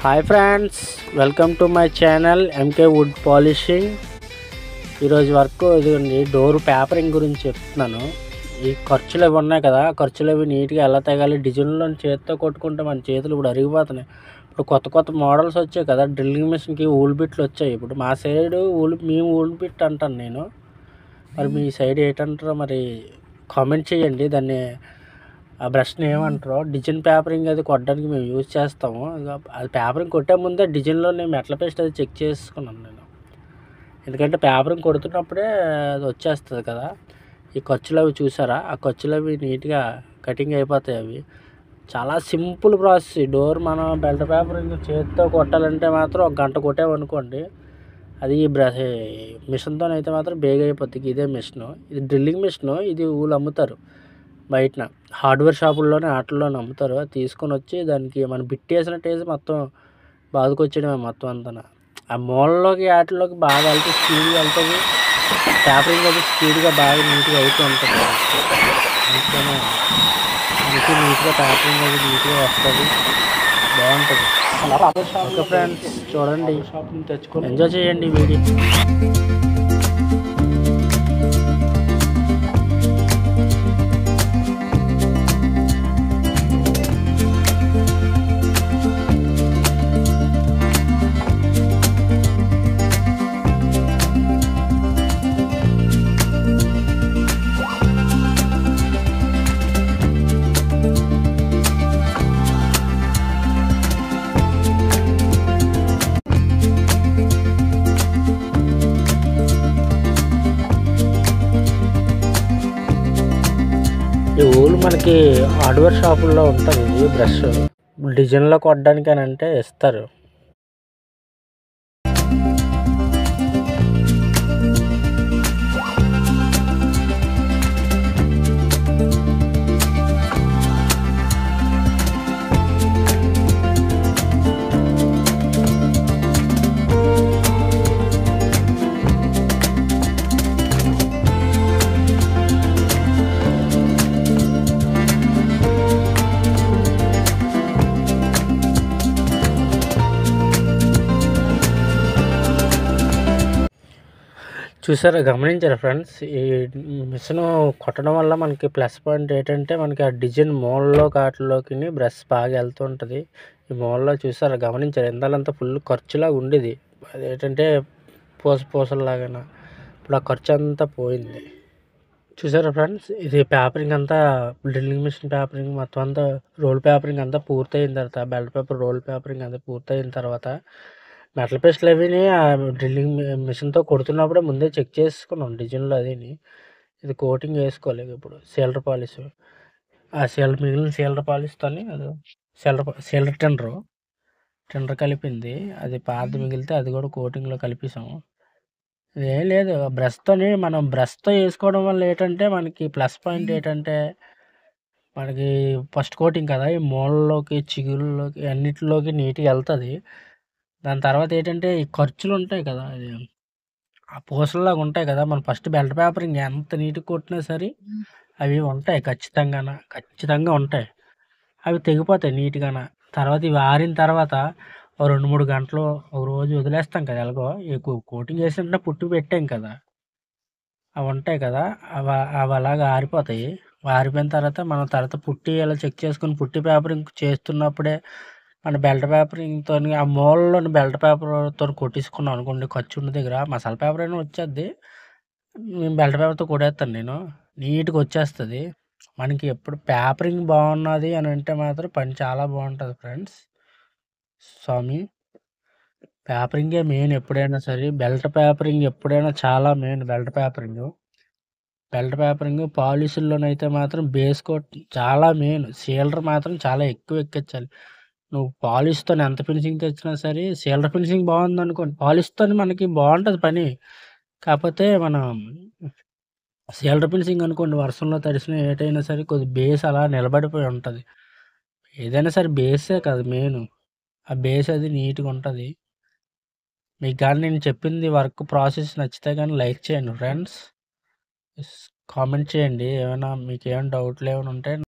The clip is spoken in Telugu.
Hi friends, welcome to my channel MK wood polishing. ఈరోజు వర్క్ ఇదిగోండి, డోర్ పేపరింగ్ గురించి చెప్తున్నాను. ఈ ఖర్చులు అవి ఉన్నాయి కదా, ఖర్చులు అవి నీట్గా ఎలా తెగాలి, డిజైన్లో చేతితో కొట్టుకుంటే మన చేతులు ఇప్పుడు అరిగిపోతున్నాయి. ఇప్పుడు కొత్త కొత్త మోడల్స్ వచ్చాయి కదా, డ్రిల్లింగ్ మిషన్కి ఊల్ బిట్లు వచ్చాయి. ఇప్పుడు మా సైడ్ మేము ఊల్ బిట్ అంటాను నేను. మరి మీ సైడ్ ఏంటంటారో మరి కామెంట్ చేయండి. దాన్ని ఆ బ్రష్ని ఏమంటారో. డిజైన్ పేపరింగ్ అది కొట్టడానికి మేము యూజ్ చేస్తాము. అది పేపరింగ్ కొట్టే ముందే డిజైన్లో నేను మెటల్ పేస్ట్ అది చెక్ చేసుకున్నాను నేను. ఎందుకంటే పేపరింగ్ కొడుతున్నప్పుడే అది వచ్చేస్తుంది కదా. ఈ ఖర్చులు అవి చూసారా, ఆ ఖర్చులు అవి నీట్గా కటింగ్ అయిపోతాయి. అవి చాలా సింపుల్ ప్రాసెస్. ఈ డోర్ మనం బెల్ట్ పేపరింగ్ చేతితో కొట్టాలంటే మాత్రం 1 గంట కొట్టామనుకోండి, అది ఈ బ్రష్ మిషన్తో అయితే మాత్రం బేగ అయిపోద్ది. ఇదే మిషను, ఇది డ్రిల్లింగ్ మిషను. ఇది ఊళ్ళు అమ్ముతారు బయటన, హార్డ్వేర్ షాపుల్లోనే వాటిల్లోనే అమ్ముతారు. అది తీసుకొని వచ్చి దానికి మనం బిట్ వేసినట్టు వేసి మొత్తం బాదుకొచ్చేయడమే మొత్తం అంతా. ఆ మూలలోకి వాటిల్లోకి బాగా వెళ్తే స్పీడ్గా వెళ్తుంది. పేపరింగ్ అది స్పీడ్గా బాగా నీట్గా అవుతూ ఉంటుంది. అందుకనే మనకి నీట్గా పేపరింగ్ అది నీట్గా వస్తుంది, బాగుంటుంది. ఓకే ఫ్రెండ్స్, చూడండి, తెచ్చుకొని ఎంజాయ్ చేయండి ఈ వీడియో. ఈ ఊలు మనకి హార్డ్వేర్ షాపుల్లో ఉంటుంది. ఈ బ్రష్ డిజైన్లో కొట్టడానికి అని అంటే ఇస్తారు. చూసారా, గమనించారా ఫ్రెండ్స్? ఈ మిషన్ కొట్టడం వల్ల మనకి ప్లస్ పాయింట్ ఏంటంటే, మనకి ఆ డిజైన్ మూలలో కాటిలోకి బ్రష్ బాగా వెళ్తుంటుంది. ఈ మూలలో చూసారా, గమనించారా? ఇందాలంతా ఫుల్ ఖర్చులాగా ఉండేది. అదేంటంటే పూసలాగా. ఇప్పుడు ఆ ఖర్చు అంతా పోయింది. చూసారా ఫ్రెండ్స్? ఇది పేపరింగ్ అంతా, డ్రిల్లింగ్ మిషన్ పేపరింగ్ మొత్తం అంతా, రోల్ పేపరింగ్ అంతా పూర్తయిన తర్వాత, బెల్ట్ పేపర్ రోల్ పేపరింగ్ అంతా పూర్తయిన తర్వాత, మెటల్ పేస్ట్లు అవి డ్రిల్లింగ్ మిషన్తో కొడుతున్నప్పుడే ముందే చెక్ చేసుకున్నాం డిజైన్లో అదిని. ఇది కోటింగ్ వేసుకోవాలి ఇప్పుడు, సీల్డర్ పాలిష్. ఆ మిగిలిన సీల్డర్ పాలిష్తో అది సీల్డర్ టెండర్ కలిపింది. అది పాత మిగిలితే అది కూడా కోటింగ్లో కలిపేసాము. ఏం లేదు, మనం బ్రష్తో వేసుకోవడం వల్ల ఏంటంటే మనకి ప్లస్ పాయింట్ ఏంటంటే, మనకి ఫస్ట్ కోటింగ్ కదా, ఈ మూలలోకి చిగురులోకి అన్నిటిలోకి నీట్గా వెళ్తుంది. దాని తర్వాత ఏంటంటే ఈ ఖర్చులు ఉంటాయి కదా, అది ఆ పూసల్లాగా ఉంటాయి కదా. మనం ఫస్ట్ బెల్ట్ పేపరింగ్ ఎంత నీట్గా కొట్టినా సరే అవి ఉంటాయి, ఖచ్చితంగా ఉంటాయి. అవి తెగిపోతాయి నీట్గాన. తర్వాత ఇవి ఆరిన తర్వాత 2-3 గంటలు, ఒక రోజు వదిలేస్తాం కదా. ఎలాగో కోటింగ్ వేసినట్టు పుట్టి పెట్టాం కదా, అవి ఉంటాయి కదా, అవి అలాగా ఆరిపోతాయి. ఆరిపోయిన తర్వాత మనం పుట్టి ఇలా చెక్ చేసుకుని, పుట్టి పేపరింగ్ చేస్తున్నప్పుడే మన బెల్ట్ పేపరింగ్తో ఆ మూలలోని బెల్ట్ పేపర్తో కొట్టించుకున్నాం అనుకోండి, ఖర్చు ఉన్న దగ్గర మసాలా పేపర్ అయినా వచ్చేది. నేను బెల్ట్ పేపర్తో కొట్టేస్తాను, నేను నీట్గా వచ్చేస్తుంది. మనకి ఎప్పుడు పేపరింగ్ బాగున్నది అని అంటే మాత్రం పని చాలా బాగుంటుంది ఫ్రెండ్స్. స్వామి, పేపరింగే మెయిన్ ఎప్పుడైనా సరే. బెల్ట్ పేపరింగ్ ఎప్పుడైనా చాలా మెయిన్. బెల్ట్ పేపరింగ్ పాలిషుల్లోనైతే మాత్రం బేస్ కోట్ చాలా మెయిన్. సీల్డర్ మాత్రం చాలా ఎక్కువ ఎక్కించాలి. నువ్వు పాలిష్తో ఎంత ఫినిషింగ్ తెచ్చినా సరే, సీల్డర్ ఫినిషింగ్ బాగుందనుకోండి, పాలిష్తో మనకి బాగుంటుంది పని. కాకపోతే మనం సీల్డర్ ఫినిషింగ్ అనుకోండి, వర్షంలో తడిసిన ఏటైనా సరే కొద్ది బేస్ అలా నిలబడిపోయి ఉంటుంది. ఏదైనా సరే బేసే కదా మెయిన్. ఆ బేస్ అది నీట్గా ఉంటుంది. మీకు కానీ నేను చెప్పింది వర్క్ ప్రాసెస్ నచ్చితే కానీ లైక్ చేయండి ఫ్రెండ్స్. కామెంట్ చేయండి. మీకు ఏమైనా డౌట్లు ఏమైనా ఉంటే